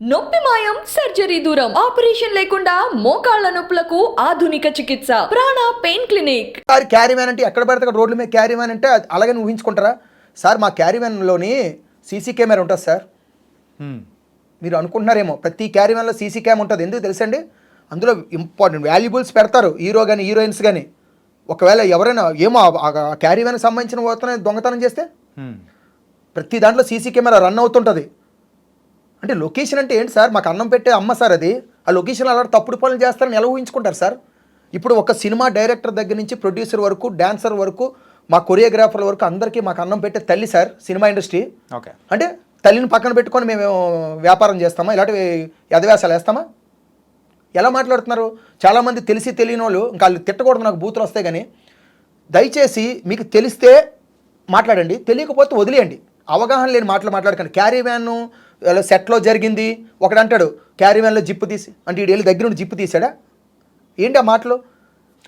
నొప్పి మాయం సర్జరీ దూరం ఆపరేషన్ లేకుండా మోకాళ్ల నొప్పులకు ఆధునిక చికిత్స ప్రాణ pain clinic. Sir carry van అంటే ఎక్కడ పడితే అక్కడ రోడ్ల మీద క్యారీ వ్యాన్ అంటే అలాగని ఊహించుకుంటారా సార్? మా క్యారీ వ్యాన్లోని సీసీ కెమెరా ఉంటుంది సార్. మీరు అనుకుంటున్నారేమో ప్రతి క్యారీ వ్యాన్లో సీసీ క్యామ్ ఉంటుంది. ఎందుకు తెలుసండి? అందులో ఇంపార్టెంట్ వాల్యుబుల్స్ పెడతారు, హీరో కానీ హీరోయిన్స్ కానీ. ఒకవేళ ఎవరైనా ఏమో ఆ క్యారీ వ్యాన్కి సంబంధించిన పోతనే దొంగతనం చేస్తే ప్రతి దాంట్లో సీసీ కెమెరా రన్ అవుతుంటుంది. అంటే లొకేషన్ అంటే ఏంటి సార్? మాకు అన్నం పెట్టే అమ్మ సార్ అది. ఆ లొకేషన్ అలా తప్పుడు పనులు చేస్తారని ఎలా ఊహించుకుంటారు సార్? ఇప్పుడు ఒక సినిమా డైరెక్టర్ దగ్గర నుంచి ప్రొడ్యూసర్ వరకు, డాన్సర్ వరకు, మా కొరియోగ్రాఫర్ల వరకు అందరికీ మాకు అన్నం పెట్టే తల్లి సార్ సినిమా ఇండస్ట్రీ. ఓకే, అంటే తల్లిని పక్కన పెట్టుకొని మేము వ్యాపారం చేస్తామా? ఇలాంటి యథవ్యాసాలు వేస్తామా? ఎలా మాట్లాడుతున్నారు? చాలామంది తెలిసి తెలియని వాళ్ళు, ఇంకా వాళ్ళు తిట్టకూడదు, నాకు బూతులు వస్తాయి. కానీ దయచేసి మీకు తెలిస్తే మాట్లాడండి, తెలియకపోతే వదిలేయండి. అవగాహన లేని మాటలు మాట్లాడకండి. క్యారీ వ్యాన్ సెట్లో జరిగింది ఒకడు అంటాడు, క్యారీ వ్యాన్లో జిప్పు తీసి అంటే వీడు వెళ్ళి దగ్గర నుండి జిప్పు తీసాడా? ఏంటి ఆ మాటలు?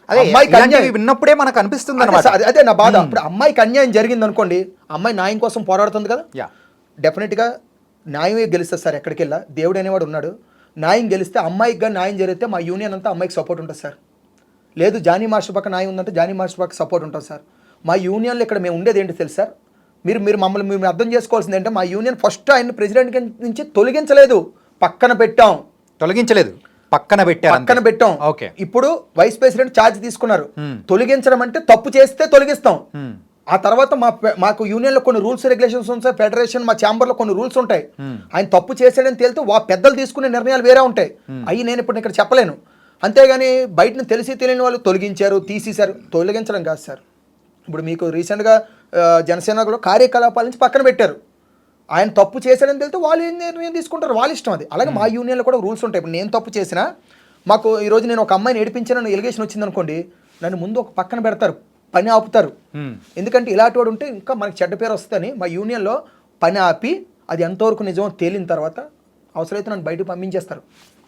అదే అమ్మాయికి అన్యాయం విన్నప్పుడే మనకు అనిపిస్తుంది అన్నమాట. అదే నా బాధ. ఇప్పుడు అమ్మాయికి అన్యాయం జరిగింది అనుకోండి, అమ్మాయి న్యాయం కోసం పోరాడుతుంది కదా. డెఫినెట్గా న్యాయమే గెలుస్తుంది సార్. ఎక్కడికి వెళ్ళా దేవుడు అనేవాడు ఉన్నాడు. న్యాయం గెలిస్తే అమ్మాయికి కానీ న్యాయం జరిగితే మా యూనియన్ అంతా అమ్మాయికి సపోర్ట్ ఉంటుంది సార్. లేదు జానీ మాస్టర్ పక్క న్యాయం ఉందంటే జానీ మాస్టర్ పక్క సపోర్ట్ ఉంటుంది సార్. మా యూనియన్లో ఇక్కడ మేము ఉండేది ఏంటి తెలుసు సార్? మీరు మమ్మల్ని అర్థం చేసుకోవాల్సింది ఏంటంటే, మా యూనియన్ ఫస్ట్ ఆయన ప్రెసిడెంట్ నుంచి తొలగించలేదు, పక్కన పెట్టాం. తొలగించలేదు, పక్కన పెట్టాం. ఓకే, ఇప్పుడు వైస్ ప్రెసిడెంట్ ఛార్జ్ తీసుకున్నారు. తొలగించడం అంటే తప్పు చేస్తే తొలగిస్తాం. ఆ తర్వాత మాకు యూనియన్లో కొన్ని రూల్స్ రెగ్యులేషన్స్ ఉంటాయి, ఫెడరేషన్ మా ఛాంబర్లో కొన్ని రూల్స్ ఉంటాయి. ఆయన తప్పు చేసాడని తేలితే పెద్దలు తీసుకునే నిర్ణయాలు వేరే ఉంటాయి. అవి నేను ఇప్పుడు ఇక్కడ చెప్పలేను. అంతేగాని బయటను తెలిసి తెలియని వాళ్ళు తొలగించారు, తీసేశారు. తొలగించడం కాదు సార్. ఇప్పుడు మీకు రీసెంట్గా జనసేనలో కార్యకలాపాల నుంచి పక్కన పెట్టారు. ఆయన తప్పు చేశాడని తెలితే వాళ్ళు ఏం నిర్ణయం తీసుకుంటారు, వాళ్ళ ఇష్టం అది. అలాగే మా యూనియన్లో కూడా రూల్స్ ఉంటాయి. ఇప్పుడు నేను తప్పు చేసినా, మాకు ఈరోజు నేను ఒక అమ్మాయిని ఏడిపించాను ఎలిగేషన్ వచ్చింది అనుకోండి, నన్ను ముందు ఒక పక్కన పెడతారు, పని ఆపుతారు. ఎందుకంటే ఇలాంటి వాడు ఉంటే ఇంకా మనకి చెడ్డ పేరు వస్తుందని మా యూనియన్లో పని ఆపి అది ఎంతవరకు నిజమో తేలిన తర్వాత అవసరమైతే నన్ను బయటకు పంపించేస్తారు.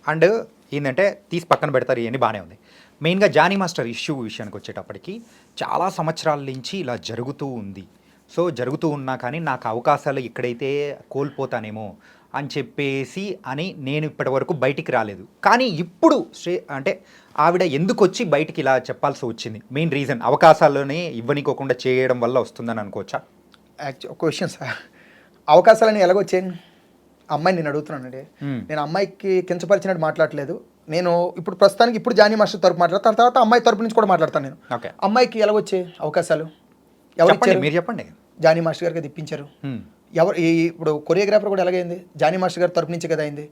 అండ్ ఏంటంటే తీసి పక్కన పెడతారు, ఇవన్నీ బాగానే ఉంది. మెయిన్గా జానీ మాస్టర్ ఇష్యూ విషయానికి వచ్చేటప్పటికి చాలా సంవత్సరాల నుంచి ఇలా జరుగుతూ ఉంది. సో జరుగుతూ ఉన్నా కానీ నాకు అవకాశాలు ఇక్కడైతే కోల్పోతానేమో అని చెప్పేసి నేను ఇప్పటి వరకు బయటికి రాలేదు. కానీ ఇప్పుడు అంటే ఆవిడ ఎందుకు వచ్చి బయటికి ఇలా చెప్పాల్సి వచ్చింది? మెయిన్ రీజన్ అవకాశాలనే ఇవ్వనికోకుండా చేయడం వల్ల వస్తుందని అనుకోవచ్చా? ఒక క్వశ్చన్ సార్, అవకాశాలని ఎలాగొచ్చాయి? అమ్మాయి నేను అడుగుతున్నానండి. నేను అమ్మాయికి కించపరిచినట్టు మాట్లాడలేదు. నేను ఇప్పుడు ప్రస్తుతానికి ఇప్పుడు జానీ మాస్టర్ తరపు మాట్లాడతాను, తర్వాత అమ్మాయి తరపు నుంచి కూడా మాట్లాడతాను. నేను అమ్మాయికి ఎలాగొచ్చే అవకాశాలు ఎవరు మీరు చెప్పండి. జానీ మాస్టర్ గారికి ఇప్పించారు. ఎవరు ఇప్పుడు కొరియోగ్రాఫర్ కూడా ఎలాగైంది? జానీ మాస్టర్ గారి తరపు నుంచి కదా అయింది.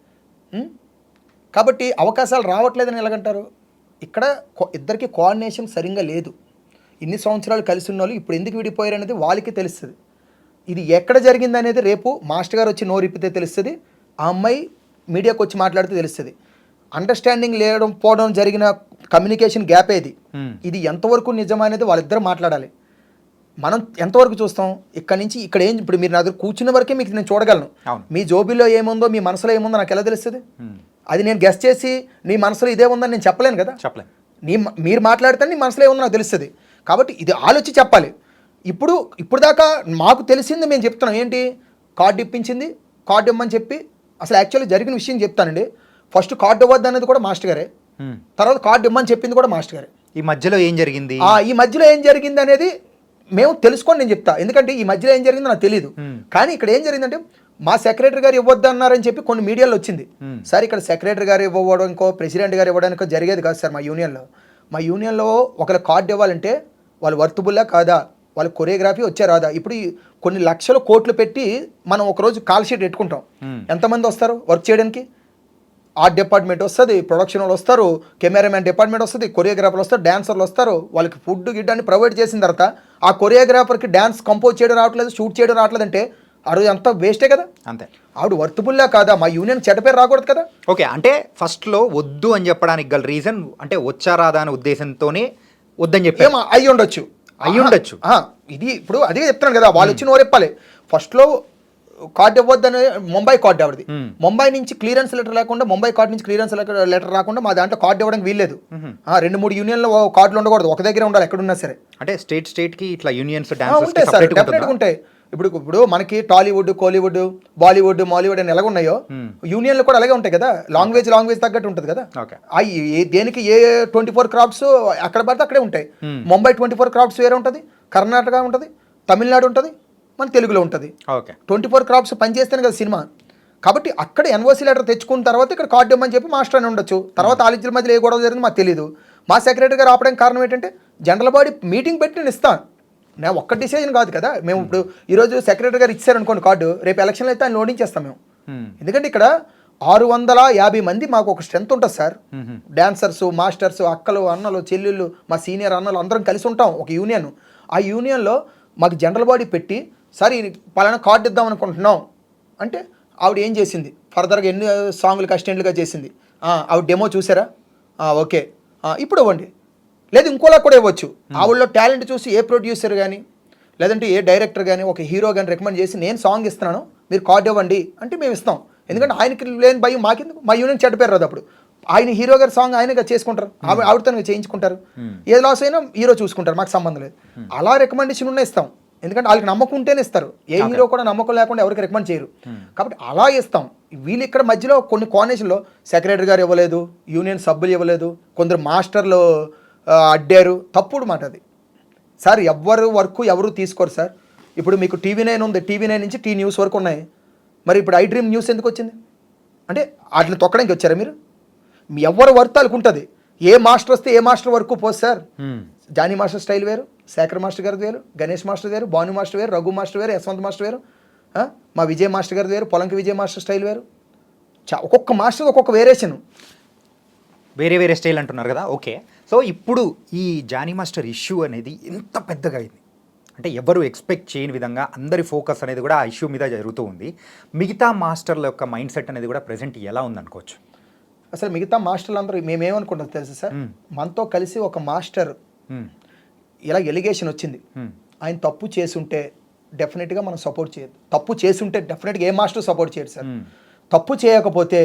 కాబట్టి అవకాశాలు రావట్లేదని ఎలాగంటారు? ఇక్కడ ఇద్దరికి కోఆర్డినేషన్ సరిగ్గా లేదు. ఇన్ని సంవత్సరాలు కలిసి ఉన్న వాళ్ళు ఇప్పుడు ఎందుకు విడిపోయారు అనేది వాళ్ళకి తెలుస్తుంది. ఇది ఎక్కడ జరిగింది అనేది రేపు మాస్టర్ గారు వచ్చి నోరిప్పితే తెలుస్తుంది, ఆ అమ్మాయి మీడియాకు వచ్చి మాట్లాడితే తెలుస్తుంది. అండర్స్టాండింగ్ లేడం పోవడం జరిగిన కమ్యూనికేషన్ గ్యాప్ ఏది, ఇది ఎంతవరకు నిజమనేది వాళ్ళిద్దరు మాట్లాడాలి. మనం ఎంతవరకు చూస్తాం? ఇక్కడ నుంచి ఇక్కడ ఏం, ఇప్పుడు మీరు నా దగ్గర కూర్చున్న వరకే మీకు నేను చూడగలను. మీ జోబీలో ఏముందో, మీ మనసులో ఏముందో నాకు ఎలా తెలుస్తుంది? అది నేను గెస్ట్ చేసి నీ మనసులో ఇదే ఉందని నేను చెప్పలేను కదా. మీరు మాట్లాడితే నీ మనసులో ఏముందో నాకు తెలుస్తుంది. కాబట్టి ఇది ఆలోచి చెప్పాలి. ఇప్పుడు దాకా మాకు తెలిసింది మేము చెప్తున్నాం. ఏంటి? కార్డు ఇప్పించింది, కార్డు ఇవ్వమని చెప్పి, అసలు యాక్చువల్లీ జరిగిన విషయం చెప్తానండి. ఫస్ట్ కార్డు ఇవ్వద్దు అనేది కూడా మాస్టర్ గారే, తర్వాత కార్డు ఇవ్వమని చెప్పింది కూడా మాస్టర్ గారే. ఈ మధ్యలో ఏం జరిగింది అనేది మేము తెలుసుకొని నేను చెప్తా. ఎందుకంటే ఈ మధ్యలో ఏం జరిగిందో నాకు తెలియదు. కానీ ఇక్కడ ఏం జరిగిందంటే, మా సెక్రటరీ గారు ఇవ్వద్దు అన్నారని చెప్పి కొన్ని మీడియాలో వచ్చింది. సార్ ఇక్కడ సెక్రటరీ గారు ఇవ్వడానికో ప్రెసిడెంట్ గారు ఇవ్వడానికో జరిగేది కాదు సార్. మా యూనియన్లో ఒకరు కార్డు ఇవ్వాలంటే వాళ్ళు వర్తబుల్లా కాదా, వాళ్ళ కొరియోగ్రఫీ వచ్చే రాదా. ఇప్పుడు కొన్ని లక్షల కోట్లు పెట్టి మనం ఒకరోజు కాల్ షీట్ పెట్టుకుంటాం. ఎంతమంది వస్తారు వర్క్ చేయడానికి? ఆర్ట్ డిపార్ట్మెంట్ వస్తుంది, ప్రొడక్షన్ వాళ్ళు వస్తారు, కెమెరామెన్ డిపార్ట్మెంట్ వస్తుంది, కొరియోగ్రాఫర్లు వస్తారు, డాన్సర్లు వస్తారు. వాళ్ళకి ఫుడ్ గిడ్ అని ప్రొవైడ్ చేసిన తర్వాత ఆ కొరియోగ్రాఫర్కి డ్యాన్స్ కంపోజ్ చేయడం రావట్లేదు, షూట్ చేయడం రావట్లేదు అంటే ఆ రోజు అంతా వేస్టే కదా. అంతే. ఆవిడ వర్తబుల్లా కాదా? మా యూనియన్ చెడ్డ పేరు రాకూడదు కదా. ఓకే, అంటే ఫస్ట్లో వద్దు అని చెప్పడానికి గల రీజన్ అంటే వచ్చారాదా అనే ఉద్దేశంతోనే వద్దని చెప్పి అయ్యి ఉండొచ్చు. ఇది ఇప్పుడు అదే చెప్తున్నాను కదా, వాళ్ళు వచ్చి నోరెప్పాలి. ఫస్ట్లో కార్డు ఇవ్వద్దని ముంబై కార్డు ఆవిడది. ముంబై నుంచి క్లియరెన్స్ లెటర్ లేకుండా, ముంబై కార్డు నుంచి క్లియరెన్స్ లెటర్ రాకుండా మా దాంట్లో కార్డు ఇవ్వడానికి వీల్లేదు. 2-3 యూనియన్లో కార్డులు ఉండకూడదు, ఒక దగ్గర ఉండాలి ఎక్కడున్నా సరే. అంటే స్టేట్ కి ఇట్లా యూనియన్స్ ఉంటాయి సార్, డెఫినెట్గా ఉంటాయి. ఇప్పుడు మనకి టాలీవుడ్, కోలీవుడ్, బాలీవుడ్, మాలీవుడ్ అని ఎలాగ ఉన్నాయో యూనియన్లు కూడా అలాగే ఉంటాయి కదా. లాంగ్వేజ్ తగ్గట్టు ఉంటుంది కదా. ఓకే. దేనికి ఏ 24 క్రాఫ్ట్స్ అక్కడ పడితే అక్కడే ఉంటాయి. ముంబై 24 క్రాఫ్ట్స్ వేరే ఉంటుంది, కర్ణాటక ఉంటుంది, తమిళనాడు ఉంటుంది, మన తెలుగులో ఉంటుంది. ఓకే. 24 క్రాఫ్ట్స్ పనిచేస్తేనే కదా సినిమా. కాబట్టి అక్కడ ఎన్ఓసి లెటర్ తెచ్చుకున్న తర్వాత ఇక్కడ కార్డు ఇవ్వమని చెప్పి మాస్టర్ అని ఉండొచ్చు. తర్వాత ఆలించిన మధ్యలో ఏ గొడవ జరిగింది మాకు తెలియదు. మా సెక్రటరీ గారు ఆపడానికి కారణం ఏంటంటే జనరల్ బాడీ మీటింగ్ పెట్టి నేను ఇస్తాను, నేను ఒక్క డిసిజన్ కాదు కదా. మేము ఇప్పుడు ఈరోజు సెక్రటరీ గారు ఇచ్చారనుకోండి కార్డు, రేపు ఎలక్షన్లో అయితే ఆయన లోడించేస్తాం మేము. ఎందుకంటే ఇక్కడ 650 మంది మాకు ఒక స్ట్రెంత్ ఉంటుంది సార్. డాన్సర్స్, మాస్టర్స్, అక్కలు, అన్నలు, చెల్లెళ్ళు, మా సీనియర్ అన్నలు అందరం కలిసి ఉంటాం ఒక యూనియన్. ఆ యూనియన్లో మాకు జనరల్ బాడీ పెట్టి సార్ ఈ పలానా కార్డు ఇద్దాం అనుకుంటున్నాం అంటే ఆవిడ ఏం చేసింది, ఫర్దర్గా ఎన్ని సాంగులకు అసిస్టెంట్లుగా చేసింది, ఆవిడ డెమో చూసారా, ఓకే ఇప్పుడు ఇవ్వండి, లేదు ఇంకోలా కూడా ఇవ్వచ్చు. ఆవిడలో టాలెంట్ చూసి ఏ ప్రొడ్యూసర్ కానీ లేదంటే ఏ డైరెక్టర్ కానీ ఒక హీరో కానీ రికమెండ్ చేసి నేను సాంగ్ ఇస్తున్నాను మీరు కార్డు ఇవ్వండి అంటే మేము ఇస్తాం. ఎందుకంటే ఆయనకి లేని భయం మాకెందుకు, మా యూనియన్ చెడ్డ పేరు రాదు. అప్పుడు ఆయన హీరో గారి సాంగ్ ఆయనగా చేసుకుంటారు, ఆవిడతో చేయించుకుంటారు, ఏ లాస్ అయినా హీరో చూసుకుంటారు, మాకు సంబంధం లేదు. అలా రికమెండేషన్ ఉన్న ఇస్తాం. ఎందుకంటే వాళ్ళకి నమ్మకం ఉంటేనే ఇస్తారు, ఏ హీరో కూడా నమ్మకం లేకుండా ఎవరికి రికమెండ్ చేయరు. కాబట్టి అలా ఇస్తాం. వీళ్ళు ఇక్కడ మధ్యలో కొన్ని కాంబినేషన్లో సెక్రటరీ గారు ఇవ్వలేదు, యూనియన్ సభ్యులు ఇవ్వలేదు, కొందరు మాస్టర్లు అడ్డారు, తప్పుడు మాట అది సార్. ఎవరు తీసుకోరు సార్. ఇప్పుడు మీకు టీవీ9 ఉంది, టీవీ9 నుంచి టీ న్యూస్ వరకు ఉన్నాయి. మరి ఇప్పుడు ఐ డ్రీమ్ న్యూస్ ఎందుకు వచ్చింది అంటే వాటిని తొక్కడానికి వచ్చారా మీరు? మీ ఎవరు వర్క్ అనుకుంటుంది. ఏ మాస్టర్ వస్తే ఏ మాస్టర్ వరకు పోదు సార్. జానీ మాస్టర్ స్టైల్ వేరు, శేఖర్ మాస్టర్ గారిది వేరు, గణేష్ మాస్టర్ వేరు, భాను మాస్టర్ వేరు, రఘు మాస్టర్ వేరు, యశ్వంత్ మాస్టర్ వేరు, మా విజయ్ మాస్టర్ గారిది వేరు, పొలంకి విజయ్ మాస్టర్ స్టైల్ వేరు. ఒక్కొక్క మాస్టర్ ఒక్కొక్క వేరియేషన్, వేరే స్టైల్ అంటున్నారు కదా. ఓకే. సో ఇప్పుడు ఈ జానీ మాస్టర్ ఇష్యూ అనేది ఎంత పెద్దగా అయింది అంటే ఎవరు ఎక్స్పెక్ట్ చేయని విధంగా అందరి ఫోకస్ అనేది కూడా ఆ ఇష్యూ మీద జరుగుతూ ఉంది. మిగతా మాస్టర్ల యొక్క మైండ్ సెట్ అనేది కూడా ప్రెజెంట్ ఎలా ఉందనుకోవచ్చు? అసలు మిగతా మాస్టర్లు అందరూ మేమేమనుకుంటాం తెలుసు సార్, మనతో కలిసి ఒక మాస్టర్ ఇలా ఎలిగేషన్ వచ్చింది, ఆయన తప్పు చేసుంటే డెఫినెట్గా మనం సపోర్ట్ చేయదు. తప్పు చేసుంటే డెఫినెట్గా ఏ మాస్టర్ సపోర్ట్ చేయడు సార్. తప్పు చేయకపోతే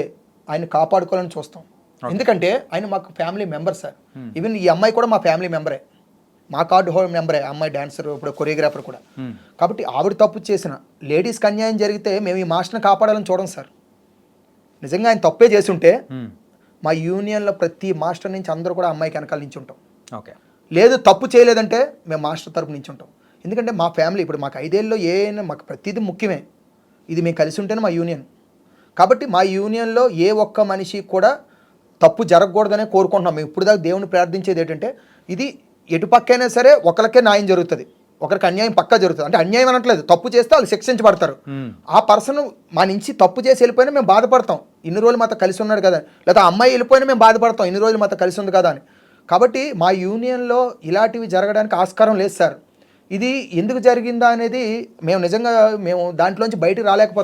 ఆయన కాపాడుకోవాలని చూస్తాం. ఎందుకంటే ఆయన మాకు ఫ్యామిలీ మెంబర్ సార్. ఈవెన్ ఈ అమ్మాయి కూడా మా ఫ్యామిలీ మెంబరే, మా కార్డు హోల్డ్ మెంబరే. అమ్మాయి డాన్సర్, ఇప్పుడు కొరియోగ్రాఫర్ కూడా. కాబట్టి ఆవిడ తప్పు చేసిన లేడీస్కి అన్యాయం జరిగితే మేము ఈ మాస్టర్ని కాపాడాలని చూడం సార్. నిజంగా ఆయన తప్పే చేస్తుంటే మా యూనియన్లో ప్రతి మాస్టర్ నుంచి అందరూ కూడా అమ్మాయికి వెనకాల నుంచి ఉంటాం. ఓకే. లేదు తప్పు చేయలేదంటే మేము మాస్టర్ తరపు నుంచి ఉంటాం. ఎందుకంటే మా ఫ్యామిలీ ఇప్పుడు మాకు 5 ఏళ్ళలో మాకు ప్రతిదీ ముఖ్యమే. ఇది మేము కలిసి ఉంటేనే మా యూనియన్. కాబట్టి మా యూనియన్లో ఏ ఒక్క మనిషి కూడా తప్పు జరగకూడదనే కోరుకుంటున్నాం. మేము ఇప్పుడు దాకా దేవుని ప్రార్థించేది ఏంటంటే ఇది ఎటుపక్కైనా సరే ఒకరికే న్యాయం జరుగుతుంది, ఒకరికి అన్యాయం పక్కా జరుగుతుంది. అంటే అన్యాయం అనట్లేదు, తప్పు చేస్తే వాళ్ళు శిక్షించబడతారు. ఆ పర్సన్ మా నుంచి తప్పు చేసి వెళ్ళిపోయినా మేము బాధపడతాం, ఇన్ని రోజులు మాతో కలిసి ఉన్నాడు కదా. లేదా అమ్మాయి వెళ్ళిపోయినా మేము బాధపడతాం, ఇన్ని రోజులు మాతో కలిసి ఉంది కదా అని. కాబట్టి మా యూనియన్లో ఇలాంటివి జరగడానికి ఆస్కారం లేదు సార్. ఇది ఎందుకు జరిగిందా అనేది మేము నిజంగా దాంట్లోంచి బయటకు రాలేకపోతాం.